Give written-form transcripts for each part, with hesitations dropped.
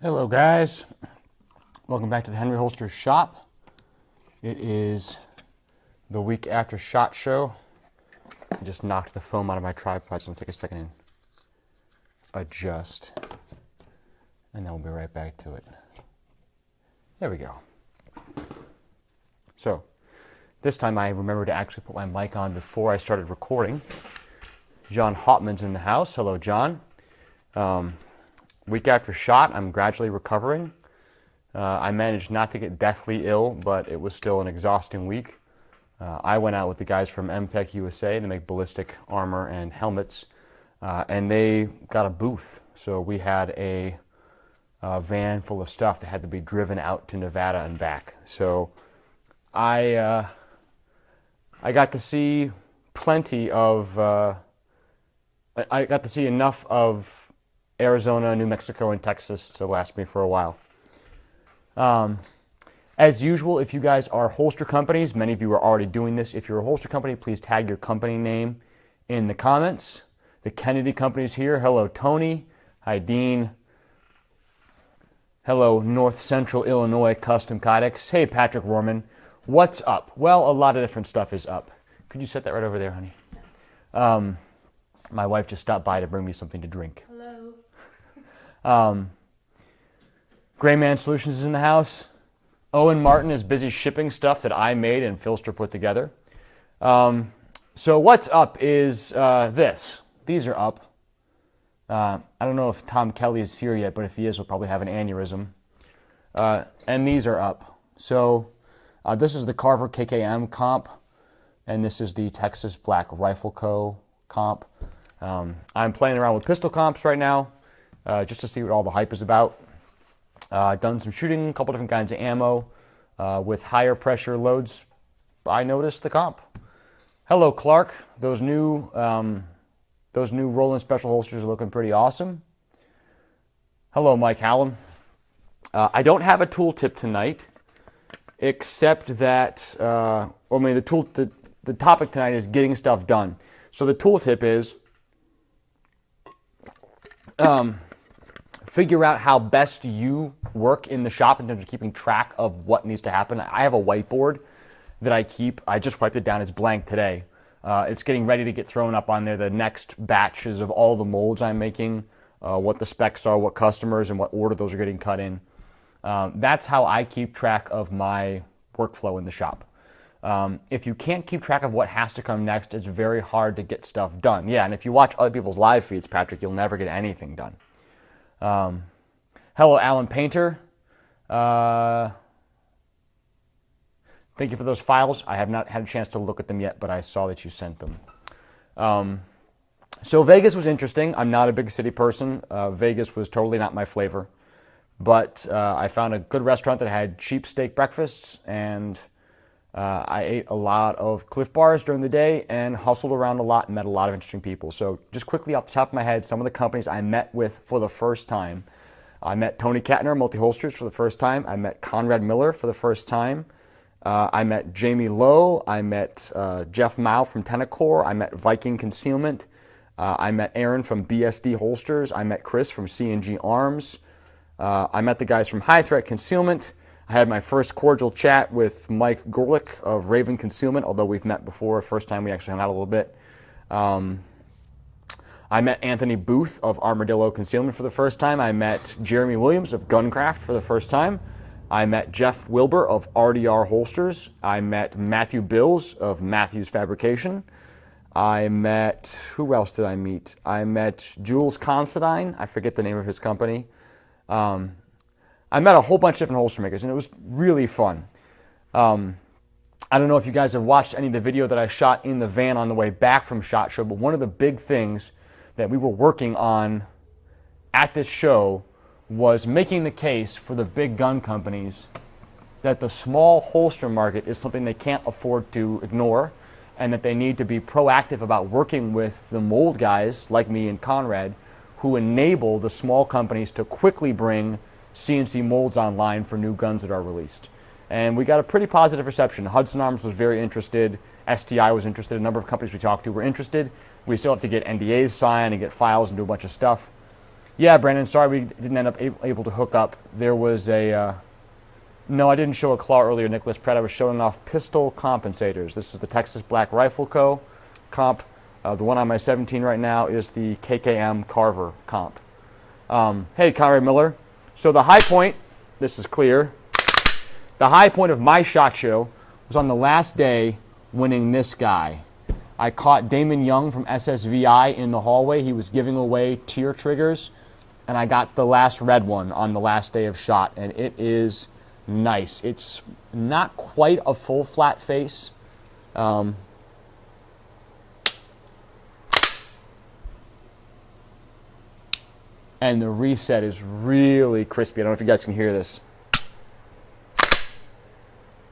Hello guys, welcome back to the Henry Holster shop. It is the week after SHOT Show. I just knocked the foam out of my tripod, so I'm going to take a second and adjust, and then we'll be right back to it. There we go. So this time I remembered to actually put my mic on before I started recording. John Hauptman's in the house. Hello, John. Week after SHOT, I'm gradually recovering. I managed not to get deathly ill, but it was still an exhausting week. I went out with the guys from MTech USA to make ballistic armor and helmets, and they got a booth. So we had a van full of stuff that had to be driven out to Nevada and back. So I got to see plenty of, I got to see enough of Arizona, New Mexico, and Texas to last me for a while. As usual, if you guys are holster companies, many of you are already doing this. If you're a holster company, please tag your company name in the comments. The Kennedy Company's here. Hello, Tony. Hi, Dean. Hello, North Central Illinois Custom Kydex. Hey, Patrick Rohrman. What's up? Well, a lot of different stuff is up. Could you set that right over there, honey? My wife just stopped by to bring me something to drink. Gray Man Solutions is in the house. Owen Martin is busy shipping stuff that I made and Philster put together. So what's up is this. These are up. I don't know if Tom Kelly is here yet, but if he is, he'll probably have an aneurysm. And these are up. So this is the Carver KKM comp, and this is the Texas Black Rifle Co. comp. I'm playing around with pistol comps right now, just to see what all the hype is about. Done some shooting, a couple different kinds of ammo. With higher pressure loads, I noticed the comp. Hello, Clark. Those new Roland Special holsters are looking pretty awesome. Hello, Mike Hallam. I don't have a tooltip tonight, except that, the topic tonight is getting stuff done. So the tooltip is figure out how best you work in the shop in terms of keeping track of what needs to happen. I have a whiteboard that I keep. I just wiped it down. It's blank today. It's getting ready to get thrown up on there, the next batches of all the molds I'm making, what the specs are, what customers, and what order those are getting cut in. That's how I keep track of my workflow in the shop. If you can't keep track of what has to come next, it's very hard to get stuff done. Yeah, and if you watch other people's live feeds, Patrick, you'll never get anything done. Hello, Alan Painter. Thank you for those files. I have not had a chance to look at them yet, but I saw that you sent them. So Vegas was interesting. I'm not a big city person. Vegas was totally not my flavor. But I found a good restaurant that had cheap steak breakfasts, and I ate a lot of Cliff Bars during the day and hustled around a lot and met a lot of interesting people. So just quickly off the top of my head, some of the companies I met with for the first time. I met Tony Katner, Multi-Holsters, for the first time. I met Conrad Miller for the first time. I met Jamie Lowe. I met Jeff Mao from Tenacor. I met Viking Concealment. I met Aaron from BSD Holsters. I met Chris from C&G Arms. I met the guys from High Threat Concealment. I had my first cordial chat with Mike Gorlick of Raven Concealment, although we've met before. First time we actually hung out a little bit. I met Anthony Booth of Armadillo Concealment for the first time. I met Jeremy Williams of Guncraft for the first time. I met Jeff Wilbur of RDR Holsters. I met Matthew Bills of Matthews Fabrication. I met, who else did I meet? I met Jules Considine. I forget the name of his company. I met a whole bunch of different holster makers, and it was really fun. I don't know if you guys have watched any of the video that I shot in the van on the way back from SHOT Show, but one of the big things that we were working on at this show was making the case for the big gun companies that the small holster market is something they can't afford to ignore, and that they need to be proactive about working with the mold guys like me and Conrad who enable the small companies to quickly bring CNC molds online for new guns that are released. And we got a pretty positive reception. Hudson Arms was very interested. STI was interested. A number of companies we talked to were interested. We still have to get NDAs signed and get files and do a bunch of stuff. Yeah, Brandon, sorry we didn't end up able to hook up. There was a, no, I didn't show a claw earlier, Nicholas Pratt. I was showing off pistol compensators. This is the Texas Black Rifle Co. comp. The one on my 17 right now is the KKM Carver comp. Hey, Conrad Miller. So the high point, this is clear, the high point of my SHOT Show was on the last day winning this guy. I caught Damon Young from SSVI in the hallway. He was giving away tier triggers, and I got the last red one on the last day of SHOT, and it is nice. It's not quite a full flat face. And the reset is really crispy. I don't know if you guys can hear this.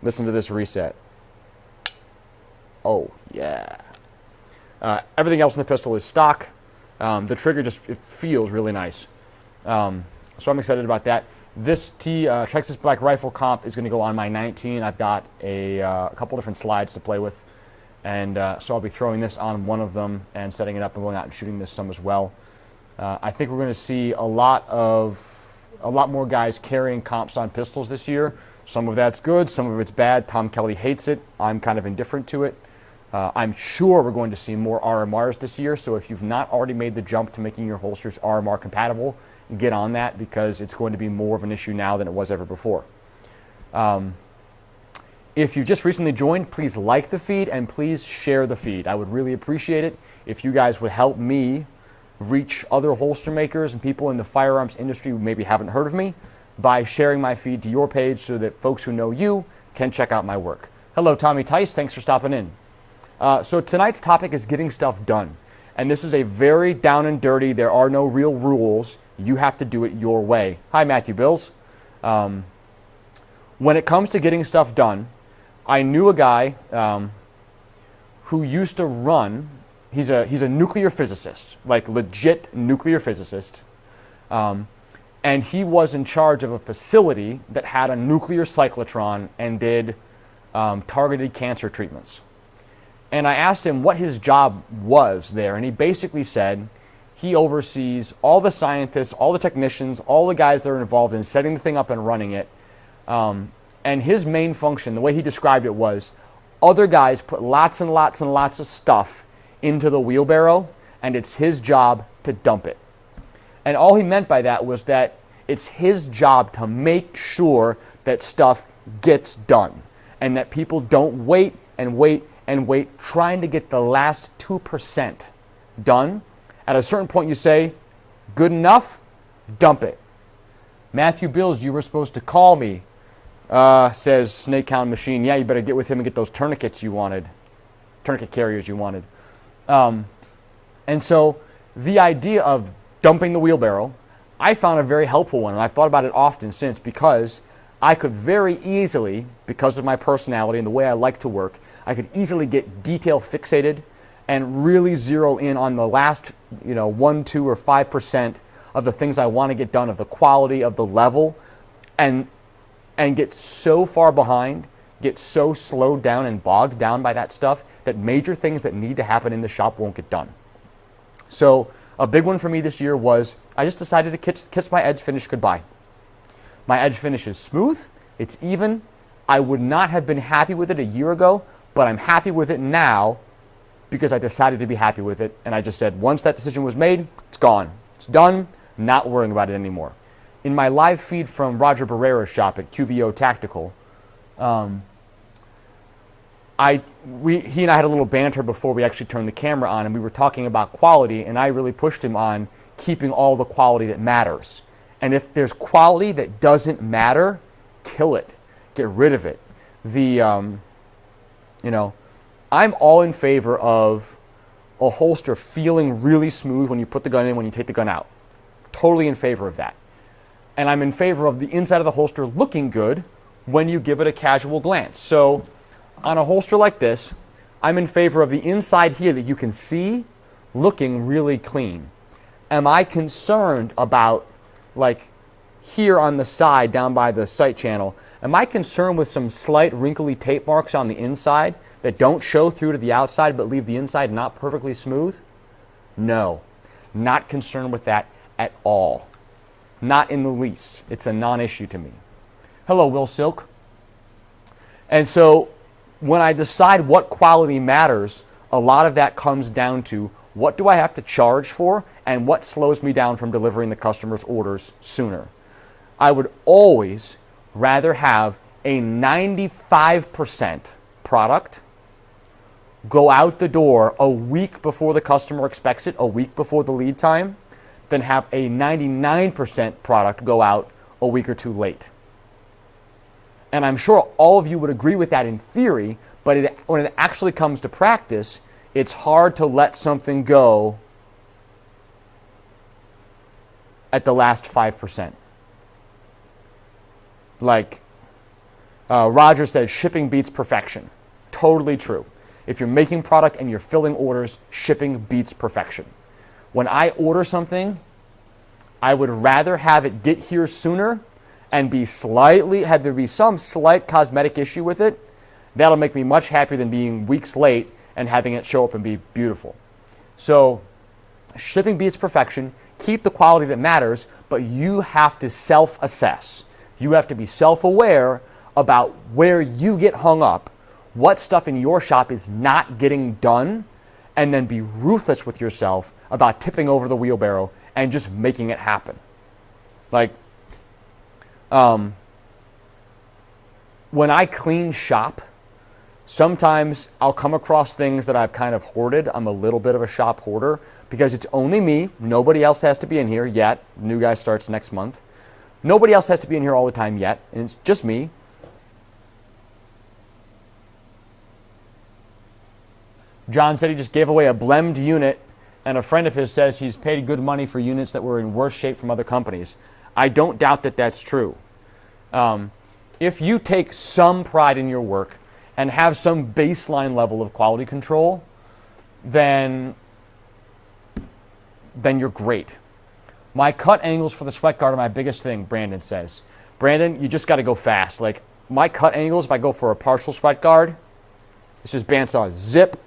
Listen to this reset. Oh, yeah. Everything else in the pistol is stock. The trigger just, it feels really nice. So I'm excited about that. This Texas Black Rifle comp is going to go on my 19. I've got a couple different slides to play with. And so I'll be throwing this on one of them and setting it up and going out and shooting this some as well. I think we're going to see a lot more guys carrying comps on pistols this year. Some of that's good, some of it's bad. Tom Kelly hates it. I'm kind of indifferent to it. I'm sure we're going to see more RMRs this year, so if you've not already made the jump to making your holsters RMR compatible, get on that because it's going to be more of an issue now than it was ever before. If you just recently joined, please like the feed and please share the feed. I would really appreciate it if you guys would help me reach other holster makers and people in the firearms industry who maybe haven't heard of me by sharing my feed to your page so that folks who know you can check out my work. Hello, Tommy Tice. Thanks for stopping in. So tonight's topic is getting stuff done. And this is a very down and dirty, there are no real rules. You have to do it your way. Hi, Matthew Bills. When it comes to getting stuff done, I knew a guy who used to run, he's a nuclear physicist, like legit nuclear physicist. And he was in charge of a facility that had a nuclear cyclotron and did targeted cancer treatments. And I asked him what his job was there, and he basically said he oversees all the scientists, all the technicians, all the guys that are involved in setting the thing up and running it. And his main function, the way he described it was, other guys put lots and lots and lots of stuff into the wheelbarrow, and it's his job to dump it. And all he meant by that was that it's his job to make sure that stuff gets done, and that people don't wait and wait and wait trying to get the last 2% done. At a certain point you say, good enough, dump it. Matthew Bills, you were supposed to call me, says Snakehound Machine. Yeah, you better get with him and get those tourniquets you wanted, tourniquet carriers you wanted. And so the idea of dumping the wheelbarrow, I found a very helpful one, and I've thought about it often since because I could very easily, because of my personality and the way I like to work, I could easily get detail fixated and really zero in on the last, 1, 2, or 5% of the things I want to get done, of the quality, of the level, and get so far behind, get so slowed down and bogged down by that stuff that major things that need to happen in the shop won't get done. So a big one for me this year was I just decided to kiss my edge finish goodbye. My edge finish is smooth, it's even. I would not have been happy with it a year ago, but I'm happy with it now because I decided to be happy with it. And I just said, once that decision was made, it's gone. It's done, not worrying about it anymore. In my live feed from Roger Barrera's shop at QVO Tactical, he and I had a little banter before we actually turned the camera on, and we were talking about quality, and I really pushed him on keeping all the quality that matters. And if there's quality that doesn't matter, kill it. Get rid of it. I'm all in favor of a holster feeling really smooth when you put the gun in, when you take the gun out. Totally in favor of that. And I'm in favor of the inside of the holster looking good when you give it a casual glance. So on a holster like this, I'm in favor of the inside here that you can see looking really clean. Am I concerned about, like here on the side down by the sight channel, am I concerned with some slight wrinkly tape marks on the inside that don't show through to the outside but leave the inside not perfectly smooth? No, not concerned with that at all. Not in the least. It's a non-issue to me. Hello, Will Silk. And so when I decide what quality matters, a lot of that comes down to what do I have to charge for and what slows me down from delivering the customer's orders sooner. I would always rather have a 95% product go out the door a week before the customer expects it, a week before the lead time, than have a 99% product go out a week or two late. And I'm sure all of you would agree with that in theory, but when it actually comes to practice, it's hard to let something go at the last 5%. Like Roger says, shipping beats perfection. Totally true. If you're making product and you're filling orders, shipping beats perfection. When I order something, I would rather have it get here sooner and have there be some slight cosmetic issue with it. That'll make me much happier than being weeks late and having it show up and be beautiful. So shipping beats perfection. Keep the quality that matters, but you have to self-assess. You have to be self-aware about where you get hung up, what stuff in your shop is not getting done, and then be ruthless with yourself about tipping over the wheelbarrow and just making it happen. Like, when I clean shop, sometimes I'll come across things that I've kind of hoarded. I'm a little bit of a shop hoarder because it's only me. Nobody else has to be in here yet. New guy starts next month. Nobody else has to be in here all the time yet, and it's just me. John said he just gave away a blemed unit, and a friend of his says he's paid good money for units that were in worse shape from other companies. I don't doubt that that's true. If you take some pride in your work and have some baseline level of quality control, then you're great. My cut angles for the sweat guard are my biggest thing, Brandon says. Brandon, you just got to go fast. Like, my cut angles, if I go for a partial sweat guard, it's just bandsaw, zip,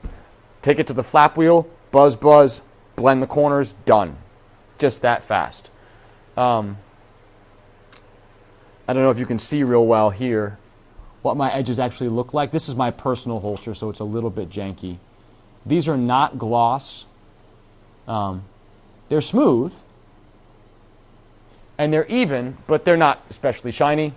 take it to the flap wheel, buzz, buzz, blend the corners, done. Just that fast. I don't know if you can see real well here what my edges actually look like. This is my personal holster, so it's a little bit janky. These are not gloss. They're smooth, and they're even, but they're not especially shiny,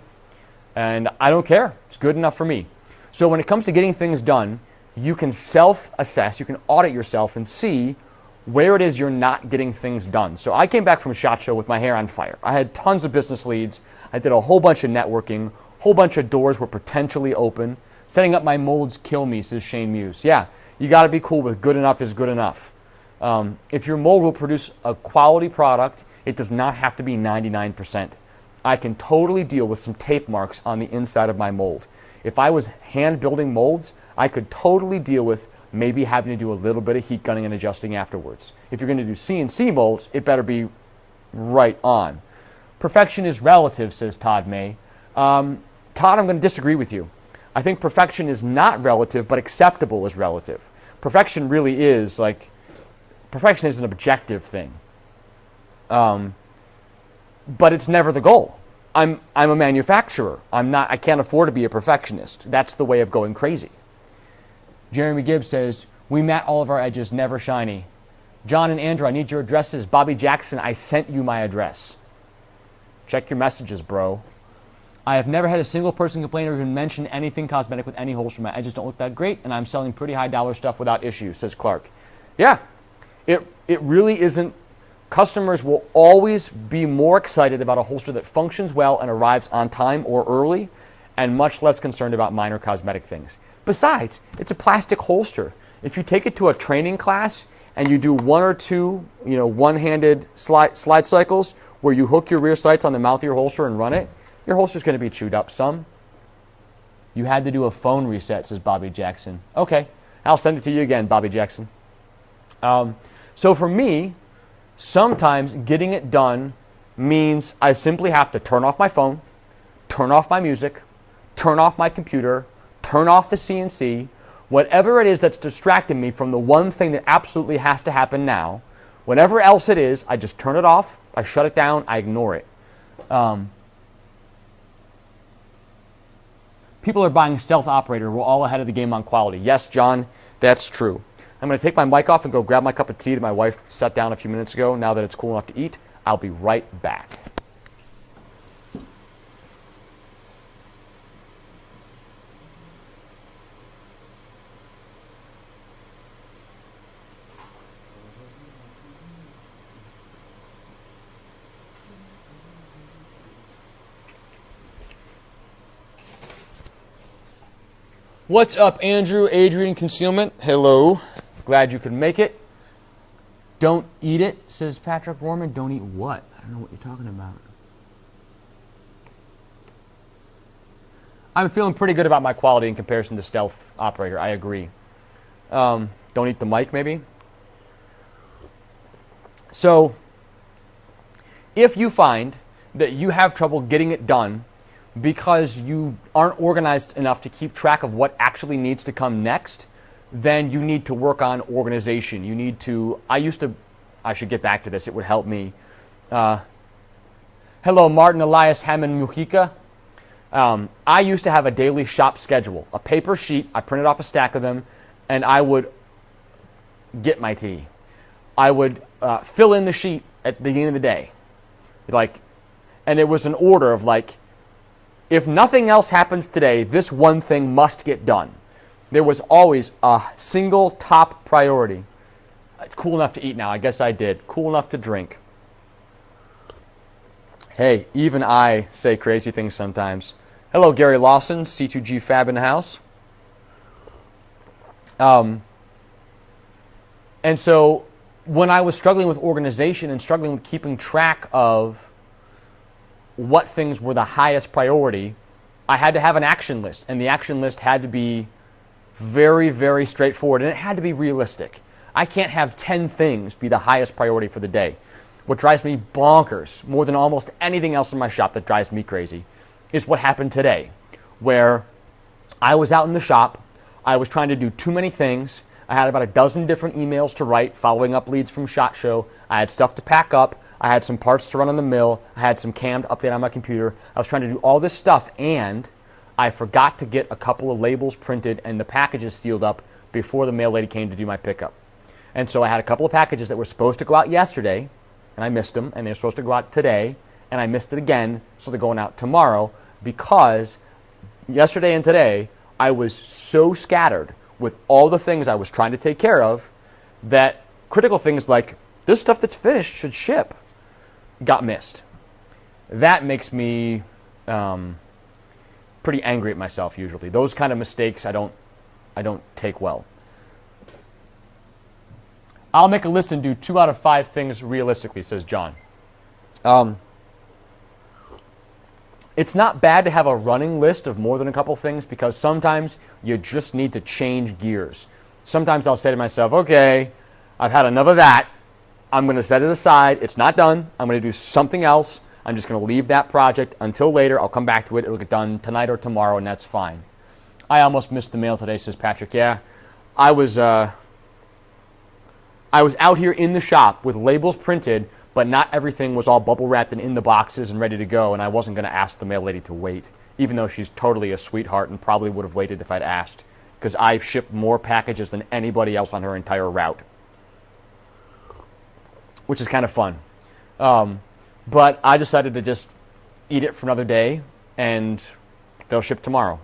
and I don't care. It's good enough for me. So when it comes to getting things done, you can self-assess, you can audit yourself and see where it is you're not getting things done. So I came back from SHOT Show with my hair on fire. I had tons of business leads. I did a whole bunch of networking. Whole bunch of doors were potentially open. Setting up my molds kill me, says Shane Muse. Yeah, you got to be cool with good enough is good enough. If your mold will produce a quality product, it does not have to be 99%. I can totally deal with some tape marks on the inside of my mold. If I was hand building molds, I could totally deal with maybe having to do a little bit of heat gunning and adjusting afterwards. If you're going to do CNC molds, it better be right on. Perfection is relative, says Todd May. Todd, I'm going to disagree with you. I think perfection is not relative, but acceptable is relative. Perfection really is perfection is an objective thing. But it's never the goal. I'm a manufacturer. I can't afford to be a perfectionist. That's the way of going crazy. Jeremy Gibbs says, we matte all of our edges, never shiny. John and Andrew, I need your addresses. Bobby Jackson, I sent you my address. Check your messages, bro. I have never had a single person complain or even mention anything cosmetic with any holster. My edges don't look that great, and I'm selling pretty high dollar stuff without issues, says Clark. Yeah, it really isn't. Customers will always be more excited about a holster that functions well and arrives on time or early, and much less concerned about minor cosmetic things. Besides, it's a plastic holster. If you take it to a training class and you do one or two, one-handed slide cycles where you hook your rear sights on the mouth of your holster and run it, your holster's going to be chewed up some. You had to do a phone reset, says Bobby Jackson. Okay, I'll send it to you again, Bobby Jackson. So for me, sometimes getting it done means I simply have to turn off my phone, turn off my music, turn off my computer, turn off the CNC, whatever it is that's distracting me from the one thing that absolutely has to happen now, Whenever else it is, I just turn it off, I shut it down, I ignore it. People are buying Stealth Operator. We're all ahead of the game on quality. Yes, John, that's true. I'm going to take my mic off and go grab my cup of tea that my wife set down a few minutes ago. Now that it's cool enough to eat, I'll be right back. What's up, Andrew, Adrian, Concealment? Hello. Glad you could make it. Don't eat it, says Patrick Warman. Don't eat what? I don't know what you're talking about. I'm feeling pretty good about my quality in comparison to Stealth Operator. I agree. Don't eat the mic, maybe. So, if you find that you have trouble getting it done because you aren't organized enough to keep track of what actually needs to come next, then you need to work on organization. You need to, I should get back to this, it would help me. Hello, Martin Elias Hammond Mujica. I used to have a daily shop schedule, a paper sheet. I printed off a stack of them, and I would get my tea. I would fill in the sheet at the beginning of the day. And it was an order of if nothing else happens today, this one thing must get done. There was always a single top priority. Cool enough to eat now. I guess I did. Cool enough to drink. Hey, even I say crazy things sometimes. Hello, Gary Lawson, C2G Fab in the house. And so when I was struggling with organization and struggling with keeping track of what things were the highest priority, I had to have an action list. And the action list had to be very, very straightforward. And it had to be realistic. I can't have 10 things be the highest priority for the day. What drives me bonkers, more than almost anything else in my shop that drives me crazy, is what happened today, where I was out in the shop, I was trying to do too many things, I had about a dozen different emails to write, following up leads from SHOT Show, I had stuff to pack up, I had some parts to run on the mill, I had some cam to update on my computer, I was trying to do all this stuff, and I forgot to get a couple of labels printed and the packages sealed up before the mail lady came to do my pickup. And so I had a couple of packages that were supposed to go out yesterday, and I missed them, and they're supposed to go out today, and I missed it again, so they're going out tomorrow, because yesterday and today, I was so scattered with all the things I was trying to take care of that critical things like this stuff that's finished should ship got missed. That makes me pretty angry at myself usually. Those kind of mistakes I don't take well. I'll make a list and do 2 out of 5 things realistically, says John. It's not bad to have a running list of more than a couple things because sometimes you just need to change gears. Sometimes I'll say to myself, okay, I've had enough of that. I'm going to set it aside. It's not done. I'm going to do something else. I'm just going to leave that project until later. I'll come back to it. It'll get done tonight or tomorrow, and that's fine. I almost missed the mail today, says Patrick. Yeah, I was out here in the shop with labels printed, but not everything was all bubble wrapped and in the boxes and ready to go, and I wasn't going to ask the mail lady to wait, even though she's totally a sweetheart and probably would have waited if I'd asked, because I've shipped more packages than anybody else on her entire route, which is kind of fun. But I decided to just eat it for another day, and they'll ship tomorrow.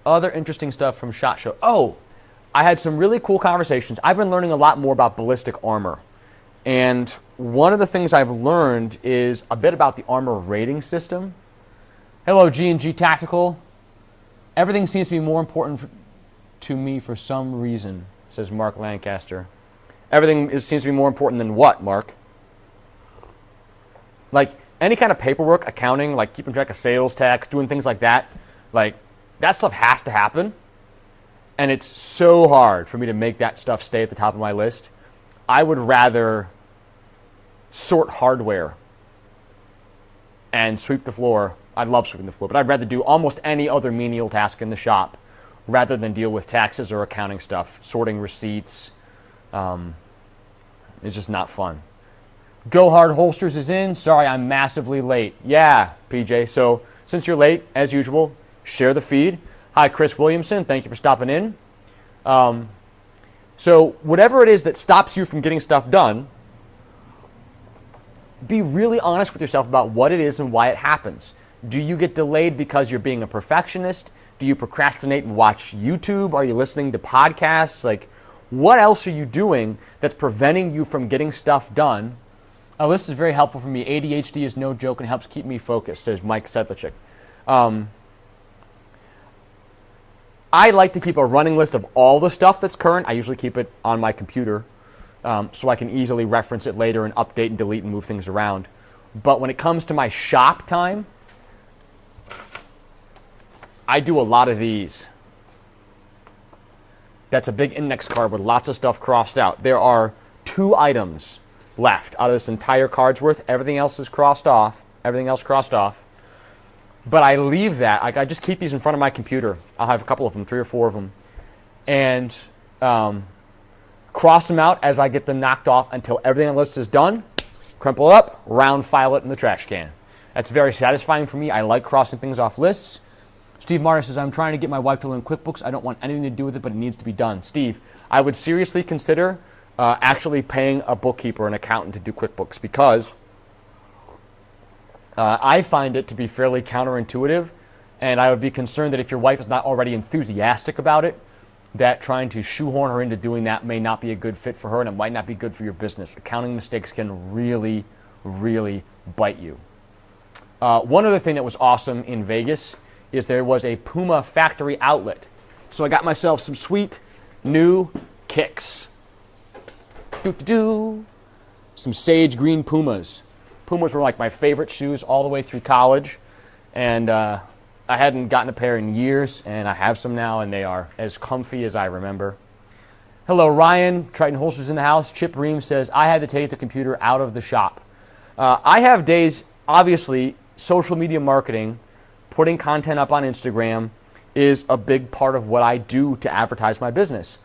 Other interesting stuff from SHOT Show. Oh, I had some really cool conversations. I've been learning a lot more about ballistic armor. And one of the things I've learned is a bit about the armor rating system. Hello, G&G Tactical. Everything seems to be more important to me for some reason, says Mark Lancaster. Everything seems to be more important than what, Mark? Like any kind of paperwork, accounting, like keeping track of sales tax, doing things like that, like that stuff has to happen. And it's so hard for me to make that stuff stay at the top of my list. I would rather sort hardware and sweep the floor. I love sweeping the floor, but I'd rather do almost any other menial task in the shop rather than deal with taxes or accounting stuff. Sorting receipts is just not fun. Go Hard Holsters is in. Sorry, I'm massively late. Yeah, PJ. So since you're late, as usual, share the feed. Hi, Chris Williamson. Thank you for stopping in. So whatever it is that stops you from getting stuff done, be really honest with yourself about what it is and why it happens. Do you get delayed because you're being a perfectionist? Do you procrastinate and watch YouTube? Are you listening to podcasts? Like, what else are you doing that's preventing you from getting stuff done? Oh, this is very helpful for me. ADHD is no joke and helps keep me focused, says Mike Sedlacek. I like to keep a running list of all the stuff that's current. I usually keep it on my computer so I can easily reference it later and update and delete and move things around. But when it comes to my shop time, I do a lot of these. That's a big index card with lots of stuff crossed out. There are 2 items left out of this entire card's worth. Everything else is crossed off. Everything else crossed off. But I leave that. I just keep these in front of my computer. I'll have a couple of them, 3 or 4 of them. And cross them out as I get them knocked off until everything on the list is done. Crumple it up, round file it in the trash can. That's very satisfying for me. I like crossing things off lists. Steve Martin says, I'm trying to get my wife to learn QuickBooks. I don't want anything to do with it, but it needs to be done. Steve, I would seriously consider actually paying a bookkeeper, an accountant to do QuickBooks because I find it to be fairly counterintuitive, and I would be concerned that if your wife is not already enthusiastic about it, that trying to shoehorn her into doing that may not be a good fit for her, and it might not be good for your business. Accounting mistakes can really, really bite you. One other thing that was awesome in Vegas is there was a Puma factory outlet. So I got myself some sweet new kicks. Some sage green Pumas. Pumas were like my favorite shoes all the way through college. And I hadn't gotten a pair in years, and I have some now, and they are as comfy as I remember. Hello, Ryan. Triton Holsters in the house. Chip Ream says, I had to take the computer out of the shop. I have days, obviously, social media marketing, putting content up on Instagram is a big part of what I do to advertise my business.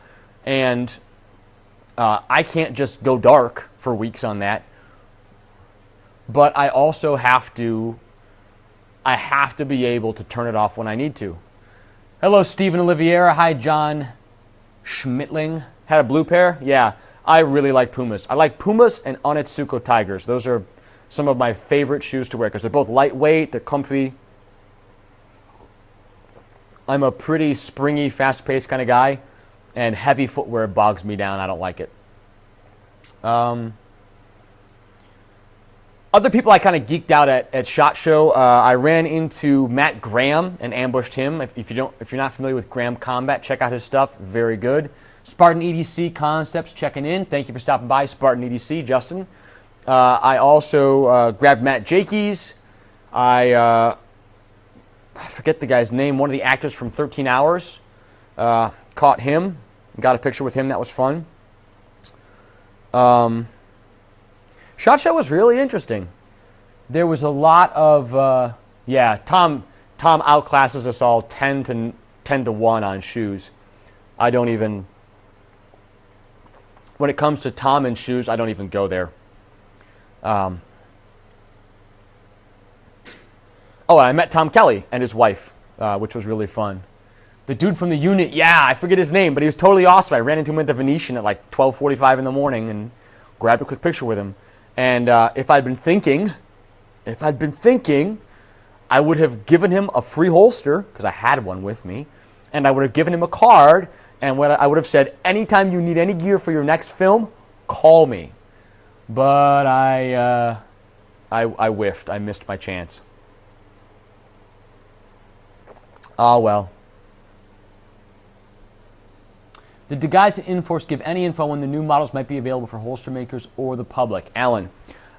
And I can't just go dark for weeks on that. But I also have to be able to turn it off when I need to. Hello, Stephen Oliviera. Hi, John Schmitling. Had a blue pair? Yeah, I really like Pumas. I like Pumas and Onitsuko Tigers. Those are some of my favorite shoes to wear because they're both lightweight, they're comfy. I'm a pretty springy, fast-paced kind of guy, and heavy footwear bogs me down. I don't like it. Other people I kind of geeked out at SHOT Show. I ran into Matt Graham and ambushed him. If you're not familiar with Graham Combat, check out his stuff. Very good. Spartan EDC Concepts checking in. Thank you for stopping by, Spartan EDC, Justin. I also grabbed Matt Jakes. I forget the guy's name. One of the actors from 13 Hours. Caught him. Got a picture with him. That was fun. SHOT Show was really interesting. There was a lot of, Tom outclasses us all 10 to 1 on shoes. I don't even, when it comes to Tom and shoes, I don't even go there. And I met Tom Kelly and his wife, which was really fun. The dude from the unit, I forget his name, but he was totally awesome. I ran into him at the Venetian at like 12:45 in the morning and grabbed a quick picture with him. And if I'd been thinking, I would have given him a free holster, because I had one with me, and I would have given him a card, and what I would have said, anytime you need any gear for your next film, call me. But I whiffed. I missed my chance. Oh, well. Did the guys at Inforce give any info when the new models might be available for holster makers or the public? Alan,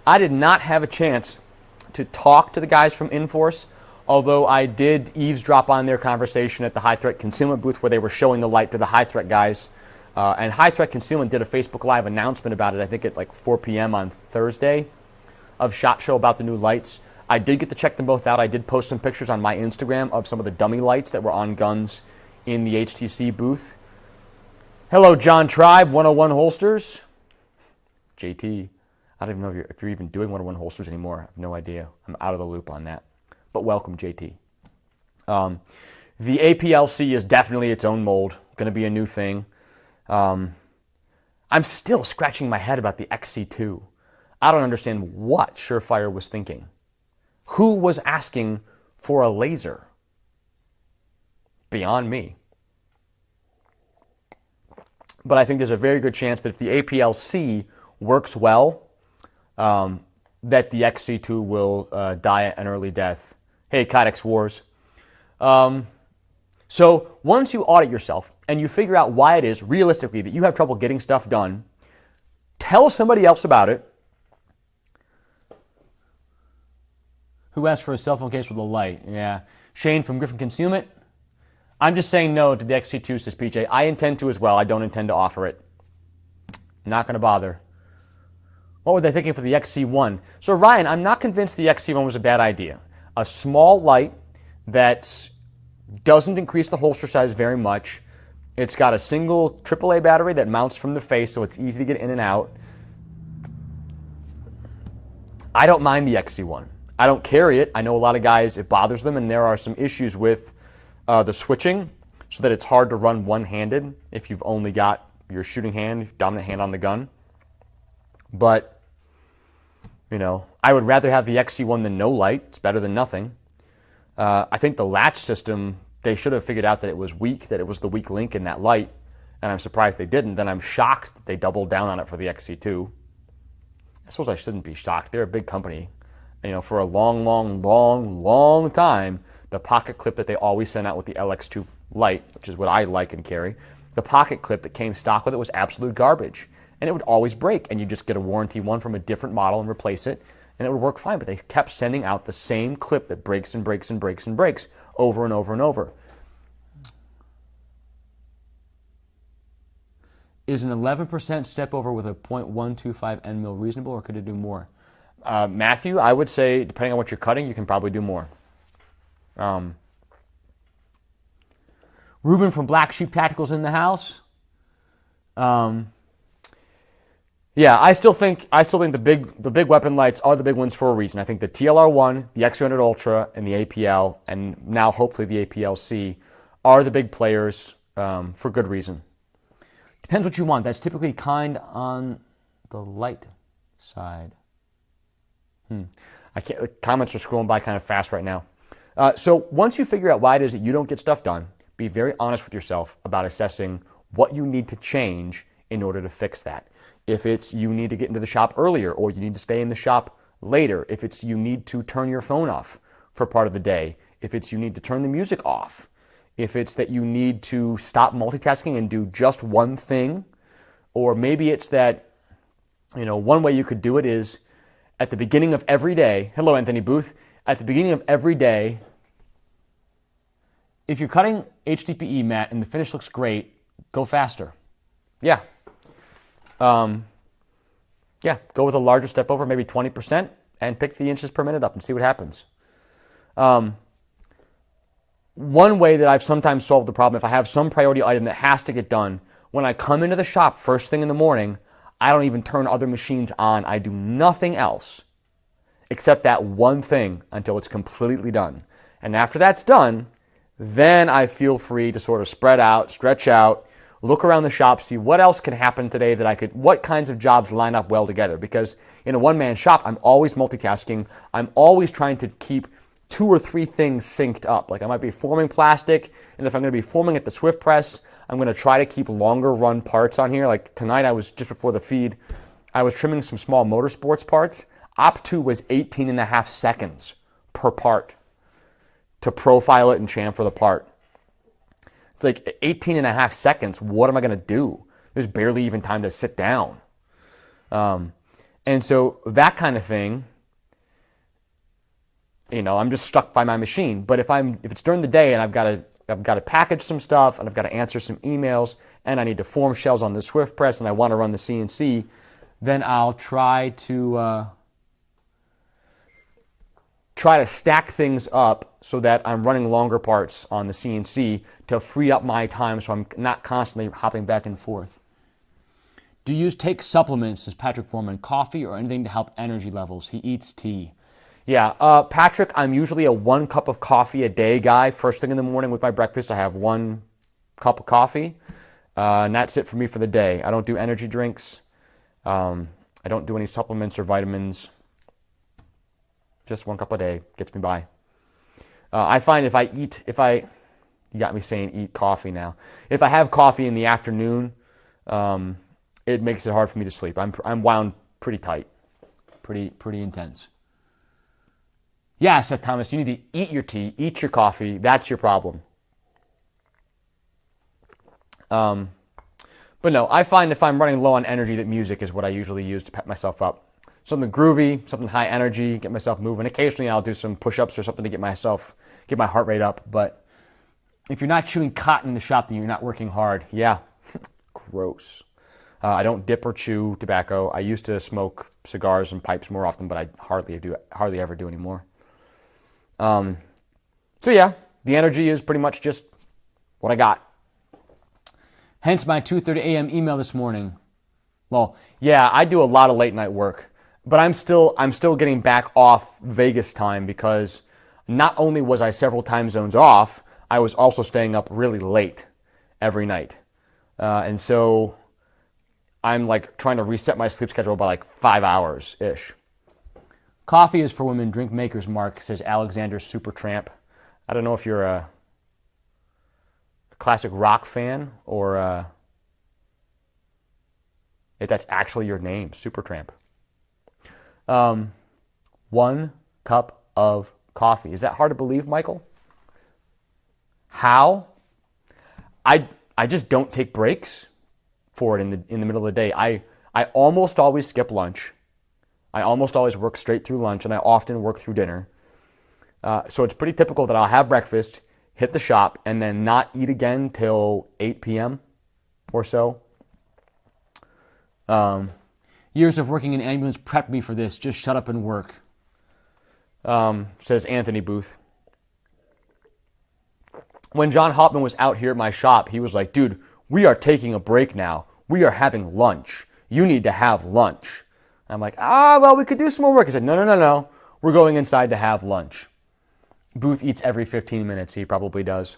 I did not have a chance to talk to the guys from Inforce, although I did eavesdrop on their conversation at the High Threat Concealment booth where they were showing the light to the High Threat guys. And High Threat Concealment did a Facebook Live announcement about it, I think at like 4 p.m. on Thursday, of SHOT Show about the new lights. I did get to check them both out. I did post some pictures on my Instagram of some of the dummy lights that were on guns in the HTC booth. Hello, John Tribe, 101 Holsters. JT, I don't even know if you're even doing 101 Holsters anymore. I have no idea. I'm out of the loop on that. But welcome, JT. The APLC is definitely its own mold. Going to be a new thing. I'm still scratching my head about the XC2. I don't understand what Surefire was thinking. Who was asking for a laser? Beyond me. But I think there's a very good chance that if the APLC works well, that the XC2 will die an early death. Hey, Codex Wars. So once you audit yourself and you figure out why it is realistically that you have trouble getting stuff done, tell somebody else about it. Who asked for a cell phone case with a light? Yeah. Shane from Griffin Consume-It. I'm just saying no to the XC2, says PJ. I intend to as well. I don't intend to offer it. Not going to bother. What were they thinking for the XC1? So Ryan, I'm not convinced the XC1 was a bad idea. A small light that doesn't increase the holster size very much. It's got a single AAA battery that mounts from the face, so it's easy to get in and out. I don't mind the XC1. I don't carry it. I know a lot of guys, it bothers them, and there are some issues with the switching so that it's hard to run one-handed if you've only got your shooting hand, dominant hand on the gun. But, you know, I would rather have the XC1 than no light. It's better than nothing. I think the latch system, they should have figured out that it was weak, that it was the weak link in that light, and I'm surprised they didn't. Then I'm shocked that they doubled down on it for the XC2. I suppose I shouldn't be shocked. They're a big company. You know, for a long time, the pocket clip that they always sent out with the LX2 light, which is what I like and carry, the pocket clip that came stock with it was absolute garbage. And it would always break, and you just get a warranty one from a different model and replace it, and it would work fine. But they kept sending out the same clip that breaks and breaks and breaks and breaks over and over and over. Is an 11% step over with a .125 N mil reasonable, or could it do more? Matthew, I would say, depending on what you're cutting, you can probably do more. Ruben from Black Sheep Tactical's in the house. Yeah, I still think the big weapon lights are the big ones for a reason. I think the TLR1, the X300 Ultra, and the APL, and now hopefully the APL-C, are the big players for good reason. Depends what you want. That's typically kind on the light side. The comments are scrolling by kind of fast right now. So once you figure out why it is that you don't get stuff done, be very honest with yourself about assessing what you need to change in order to fix that. If it's you need to get into the shop earlier, or you need to stay in the shop later, if it's you need to turn your phone off for part of the day, if it's you need to turn the music off, if it's that you need to stop multitasking and do just one thing, or maybe it's that, you know, one way you could do it is at the beginning of every day, hello Anthony Booth, at the beginning of every day, if you're cutting HDPE, Matt, and the finish looks great, go faster. Yeah. Yeah, go with a larger step over, maybe 20%, and pick the inches per minute up and see what happens. One way that I've sometimes solved the problem, if I have some priority item that has to get done, when I come into the shop first thing in the morning, I don't even turn other machines on. I do nothing else except that one thing until it's completely done. And after that's done, then I feel free to sort of spread out, stretch out, look around the shop, see what else can happen today what kinds of jobs line up well together. Because in a one-man shop, I'm always multitasking. I'm always trying to keep 2 or 3 things synced up. Like I might be forming plastic, and if I'm going to be forming at the Swift Press, I'm going to try to keep longer run parts on here. Like tonight, I was just before the feed, I was trimming some small motorsports parts. Op2 was 18.5 seconds per part to profile it and chamfer the part. It's like 18.5 seconds. What am I going to do? There's barely even time to sit down. And so that kind of thing, you know, I'm just stuck by my machine. But if it's during the day and I've got to package some stuff and I've got to answer some emails and I need to form shells on the Swift Press and I want to run the CNC, then I'll try to try to stack things up so that I'm running longer parts on the CNC to free up my time so I'm not constantly hopping back and forth. Do you take supplements, says Patrick Foreman, coffee or anything to help energy levels? He eats tea. Yeah, Patrick, I'm usually a 1 cup of coffee a day guy. First thing in the morning with my breakfast, I have 1 cup of coffee, and that's it for me for the day. I don't do energy drinks. I don't do any supplements or vitamins. Just 1 cup a day gets me by. I find you got me saying eat coffee now. If I have coffee in the afternoon, it makes it hard for me to sleep. I'm wound pretty tight, pretty intense. Yeah, said Thomas, you need to eat your tea, eat your coffee. That's your problem. But no, I find if I'm running low on energy that music is what I usually use to pep myself up. Something groovy, something high energy, get myself moving. Occasionally I'll do some push-ups or something to get my heart rate up. But if you're not chewing cotton in the shop, then you're not working hard. Yeah, gross. I don't dip or chew tobacco. I used to smoke cigars and pipes more often, but I hardly ever do anymore. So yeah, the energy is pretty much just what I got. Hence my 2:30 a.m. email this morning. Well, yeah, I do a lot of late night work, but I'm still getting back off Vegas time because not only was I several time zones off, I was also staying up really late every night. And so I'm like trying to reset my sleep schedule by like 5 hours-ish. Coffee is for women, drink Maker's Mark, says Alexander Supertramp. I don't know if you're a classic rock fan or if that's actually your name, Supertramp. 1 cup of coffee. Is that hard to believe, Michael? How? I just don't take breaks for it in the middle of the day. I almost always skip lunch. I almost always work straight through lunch, and I often work through dinner. So it's pretty typical that I'll have breakfast, hit the shop, and then not eat again till 8 p.m. or so. Years of working in ambulance prepped me for this. Just shut up and work, says Anthony Booth. When John Hoffman was out here at my shop, he was like, dude, we are taking a break now. We are having lunch. You need to have lunch. I'm like, well, we could do some more work. He said, no. We're going inside to have lunch. Booth eats every 15 minutes. He probably does.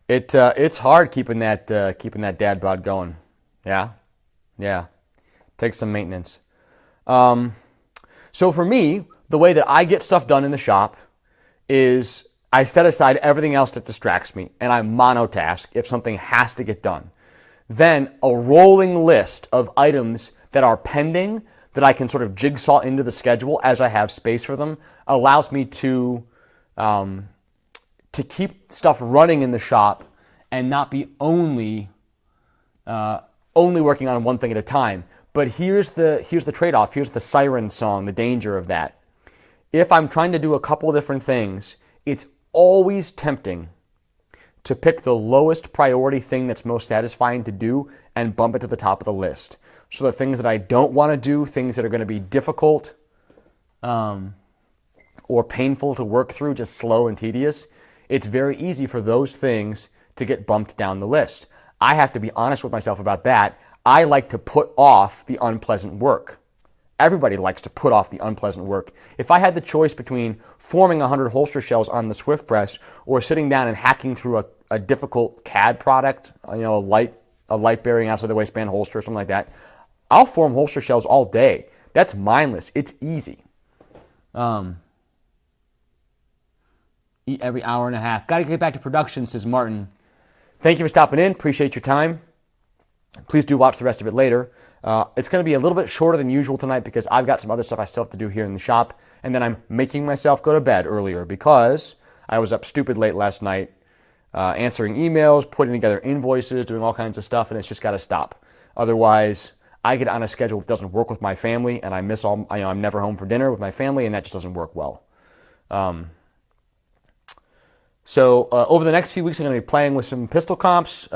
It's hard keeping that dad bod going. Yeah. Takes some maintenance. So for me, the way that I get stuff done in the shop is I set aside everything else that distracts me, and I monotask if something has to get done. Then a rolling list of items that are pending that I can sort of jigsaw into the schedule as I have space for them allows me to keep stuff running in the shop and not be only working on one thing at a time. But here's the trade-off. Here's the siren song, the danger of that. If I'm trying to do a couple of different things, it's always tempting to pick the lowest priority thing that's most satisfying to do and bump it to the top of the list. So the things that I don't want to do, things that are going to be difficult or painful to work through, just slow and tedious, it's very easy for those things to get bumped down the list. I have to be honest with myself about that. I like to put off the unpleasant work. Everybody likes to put off the unpleasant work. If I had the choice between forming 100 holster shells on the Swift press or sitting down and hacking through a difficult CAD product, a light bearing outside the waistband holster or something like that, I'll form holster shells all day. That's mindless. It's easy. Eat every hour and a half. Got to get back to production, says Martin. Thank you for stopping in. Appreciate your time. Please do watch the rest of it later. It's going to be a little bit shorter than usual tonight because I've got some other stuff I still have to do here in the shop. And then I'm making myself go to bed earlier because I was up stupid late last night answering emails, putting together invoices, doing all kinds of stuff, and it's just got to stop. Otherwise, I get on a schedule that doesn't work with my family, and I miss I'm never home for dinner with my family, and that just doesn't work well. So over the next few weeks, I'm going to be playing with some pistol comps.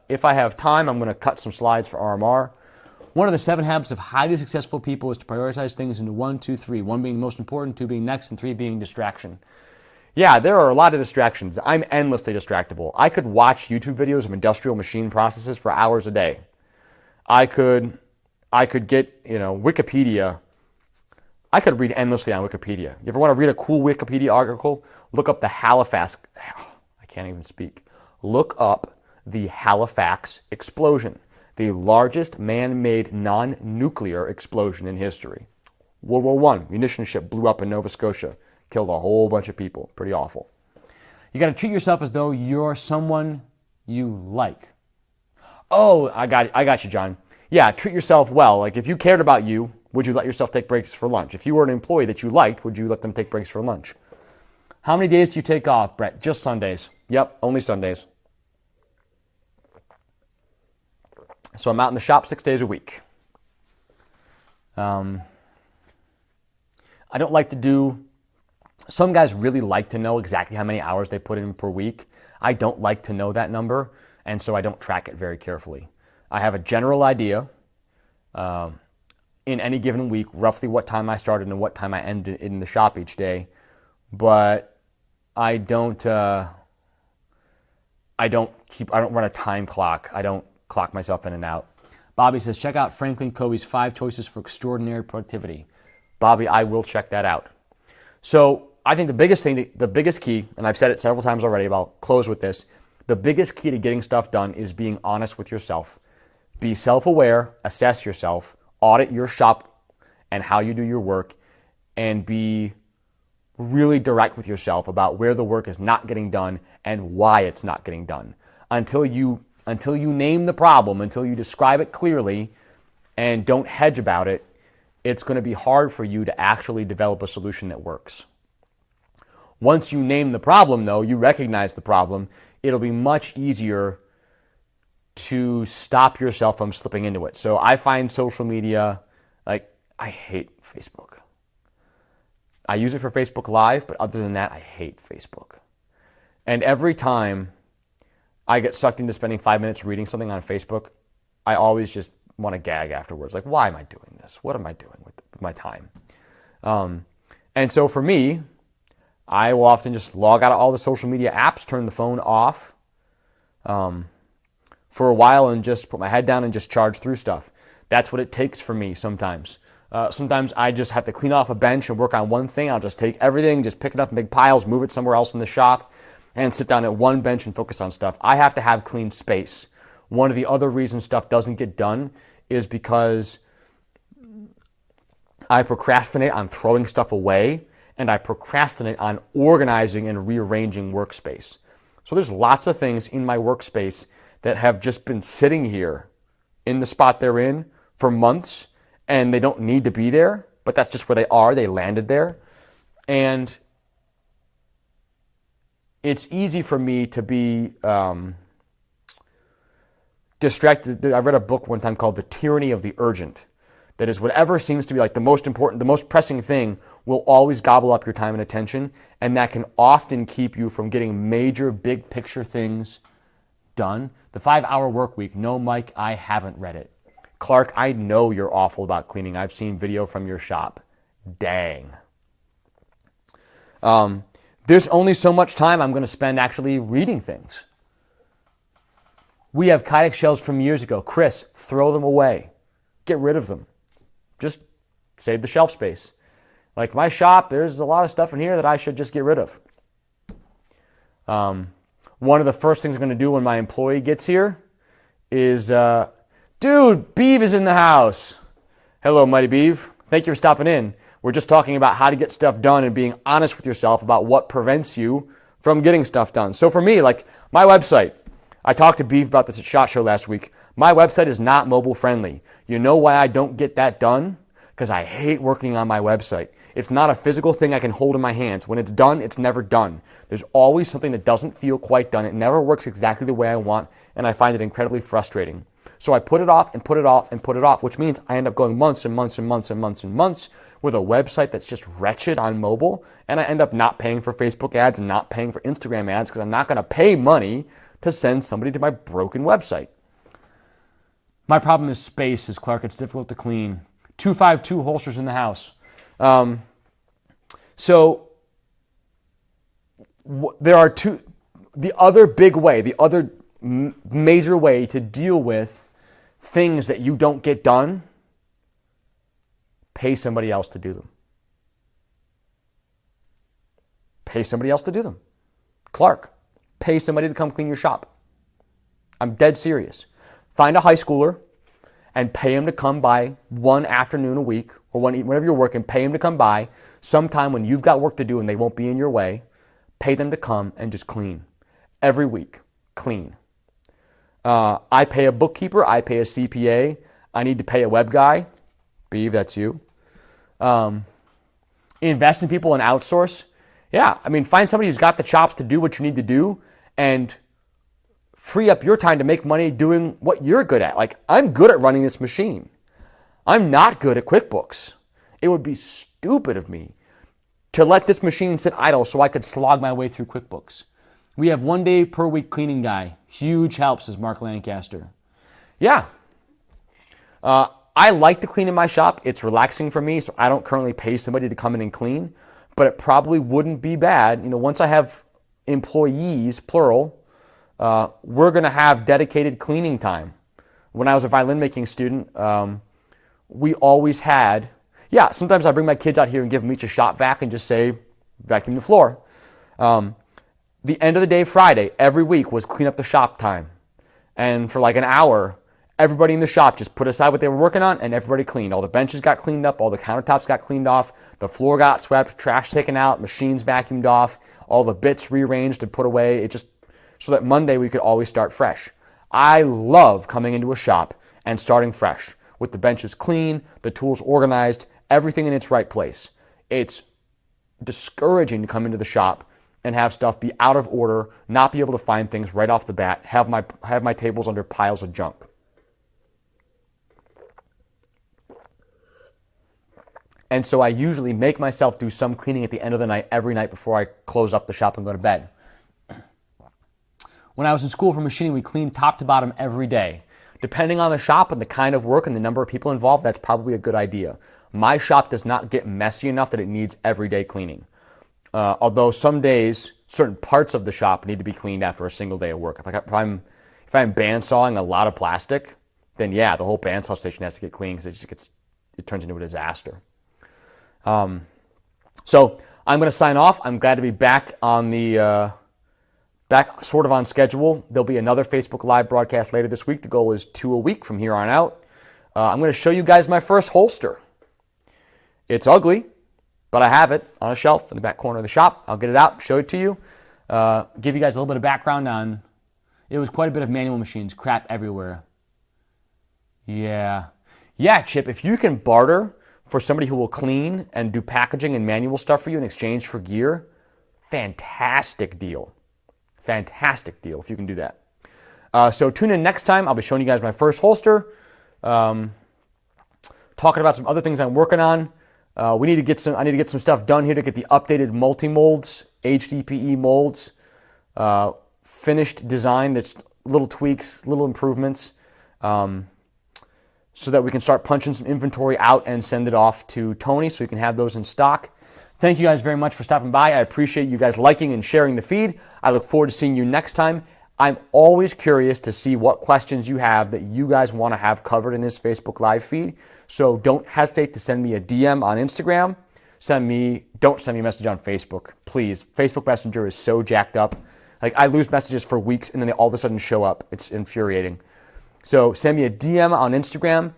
If I have time, I'm going to cut some slides for RMR. One of the 7 habits of highly successful people is to prioritize things into 1, 2, 3. 1 being most important, 2 being next, and 3 being distraction. Yeah, there are a lot of distractions. I'm endlessly distractible. I could watch YouTube videos of industrial machine processes for hours a day. I could get, Wikipedia. I could read endlessly on Wikipedia. You ever want to read a cool Wikipedia article? Look up the Halifax. I can't even speak. Look up the Halifax explosion, the largest man-made non-nuclear explosion in history. World War I, munition ship blew up in Nova Scotia, killed a whole bunch of people. Pretty awful. You got to treat yourself as though you're someone you like. Oh, I got you, John. Yeah, treat yourself well. Like if you cared about you, would you let yourself take breaks for lunch? If you were an employee that you liked, would you let them take breaks for lunch? How many days do you take off, Brett? Just Sundays. Yep, only Sundays. So I'm out in the shop 6 days a week. I don't like to do, some guys really like to know exactly how many hours they put in per week. I don't like to know that number, and so I don't track it very carefully. I have a general idea in any given week, roughly what time I started and what time I ended in the shop each day, but I don't run a time clock. I don't clock myself in and out. Bobby says, check out Franklin Covey's 5 Choices for Extraordinary Productivity. Bobby, I will check that out. So I think the biggest key, and I've said it several times already, but I'll close with this. The biggest key to getting stuff done is being honest with yourself. Be self-aware, assess yourself, audit your shop and how you do your work, and be really direct with yourself about where the work is not getting done and why it's not getting done. Until you name the problem, until you describe it clearly and don't hedge about it, it's going to be hard for you to actually develop a solution that works. Once you name the problem, though, you recognize the problem, it'll be much easier to stop yourself from slipping into it. So I find social media, I hate Facebook. I use it for Facebook Live, but other than that, I hate Facebook. And every time I get sucked into spending 5 minutes reading something on Facebook, I always just want to gag afterwards. Like, why am I doing this? What am I doing with my time? And so for me, I will often just log out of all the social media apps, turn the phone off for a while, and just put my head down and just charge through stuff. That's what it takes for me sometimes. Sometimes I just have to clean off a bench and work on one thing. I'll just take everything, just pick it up in big piles, move it somewhere else in the shop, and sit down at one bench and focus on stuff. I have to have clean space. One of the other reasons stuff doesn't get done is because I procrastinate on throwing stuff away, and I procrastinate on organizing and rearranging workspace. So there's lots of things in my workspace that have just been sitting here in the spot they're in for months, and they don't need to be there, but that's just where they are. They landed there. And it's easy for me to be distracted. I read a book one time called The Tyranny of the Urgent. That is, whatever seems to be like the most important, the most pressing thing will always gobble up your time and attention, and that can often keep you from getting major, big picture things done. The 5-Hour Work Week. No, Mike, I haven't read it. Clark, I know you're awful about cleaning. I've seen video from your shop. Dang. There's only so much time I'm going to spend actually reading things. We have Kydex shells from years ago. Chris, throw them away. Get rid of them. Just save the shelf space. Like my shop, there's a lot of stuff in here that I should just get rid of. One of the first things I'm going to do when my employee gets here is, dude, Beeve is in the house. Hello, Mighty Beeve. Thank you for stopping in. We're just talking about how to get stuff done and being honest with yourself about what prevents you from getting stuff done. So for me, like my website, I talked to Beeve about this at SHOT Show last week. My website is not mobile friendly. You know why I don't get that done? Because I hate working on my website. It's not a physical thing I can hold in my hands. When it's done, it's never done. There's always something that doesn't feel quite done. It never works exactly the way I want, and I find it incredibly frustrating. So I put it off and put it off and put it off, which means I end up going months and months and months and months and months with a website that's just wretched on mobile, and I end up not paying for Facebook ads and not paying for Instagram ads because I'm not going to pay money to send somebody to my broken website. My problem is space, says Clark. It's difficult to clean. 252 holsters in the house. There are two. The other big way, the other major way to deal with things that you don't get done, pay somebody else to do them. Pay somebody else to do them. Clark, pay somebody to come clean your shop. I'm dead serious. Find a high schooler and pay him to come by one afternoon a week, or whenever you're working, pay him to come by sometime when you've got work to do and they won't be in your way. Pay them to come and just clean. Every week, clean. I pay a bookkeeper. I pay a CPA. I need to pay a web guy. Beav, that's you. Invest in people and outsource. Yeah, I mean, find somebody who's got the chops to do what you need to do and free up your time to make money doing what you're good at. Like, I'm good at running this machine. I'm not good at QuickBooks. It would be stupid of me to let this machine sit idle so I could slog my way through QuickBooks. We have 1 day per week cleaning guy. Huge help, says Mark Lancaster. Yeah. I like to clean in my shop. It's relaxing for me, so I don't currently pay somebody to come in and clean, but it probably wouldn't be bad. Once I have employees, plural, we're going to have dedicated cleaning time. When I was a violin making student, we always had, sometimes I bring my kids out here and give them each a shop vac and just say, vacuum the floor. The end of the day, Friday, every week was clean up the shop time. And for like an hour, everybody in the shop just put aside what they were working on and everybody cleaned. All the benches got cleaned up, all the countertops got cleaned off, the floor got swept, trash taken out, machines vacuumed off, all the bits rearranged and put away. It just so that Monday we could always start fresh. I love coming into a shop and starting fresh with the benches clean, the tools organized, everything in its right place. It's discouraging to come into the shop and have stuff be out of order, not be able to find things right off the bat, have my tables under piles of junk. And so I usually make myself do some cleaning at the end of the night, every night before I close up the shop and go to bed. When I was in school for machining, we cleaned top to bottom every day. Depending on the shop and the kind of work and the number of people involved, that's probably a good idea. My shop does not get messy enough that it needs everyday cleaning. Although some days, certain parts of the shop need to be cleaned after a single day of work. If I'm bandsawing a lot of plastic, then yeah, the whole bandsaw station has to get cleaned because it turns into a disaster. So I'm going to sign off. I'm glad to be back on back sort of on schedule. There'll be another Facebook Live broadcast later this week. The goal is 2 a week from here on out. I'm going to show you guys my first holster. It's ugly, but I have it on a shelf in the back corner of the shop. I'll get it out, show it to you, give you guys a little bit of background on, it was quite a bit of manual machines, crap everywhere. Yeah, Chip, if you can barter for somebody who will clean and do packaging and manual stuff for you in exchange for gear, fantastic deal. Fantastic deal if you can do that. So tune in next time. I'll be showing you guys my first holster, talking about some other things I'm working on. I need to get some stuff done here to get the updated multi-molds, HDPE molds, finished design. That's little tweaks, little improvements, so that we can start punching some inventory out and send it off to Tony so we can have those in stock. Thank you guys very much for stopping by. I appreciate you guys liking and sharing the feed. I look forward to seeing you next time. I'm always curious to see what questions you have that you guys want to have covered in this Facebook Live feed. So don't hesitate to send me a DM on Instagram. Don't send me a message on Facebook, please. Facebook Messenger is so jacked up. Like, I lose messages for weeks and then they all of a sudden show up. It's infuriating. So send me a DM on Instagram.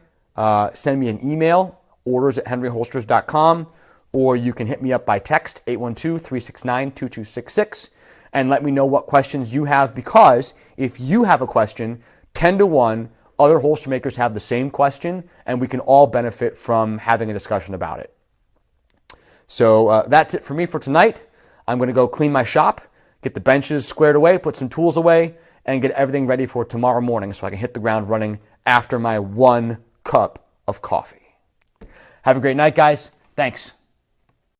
Send me an email, orders@henryholsters.com, or you can hit me up by text, 812-369-2266, and let me know what questions you have, because if you have a question, 10 to 1, other holster makers have the same question, and we can all benefit from having a discussion about it. So that's it for me for tonight. I'm going to go clean my shop, get the benches squared away, put some tools away, and get everything ready for tomorrow morning so I can hit the ground running after my 1 cup of coffee. Have a great night, guys. Thanks.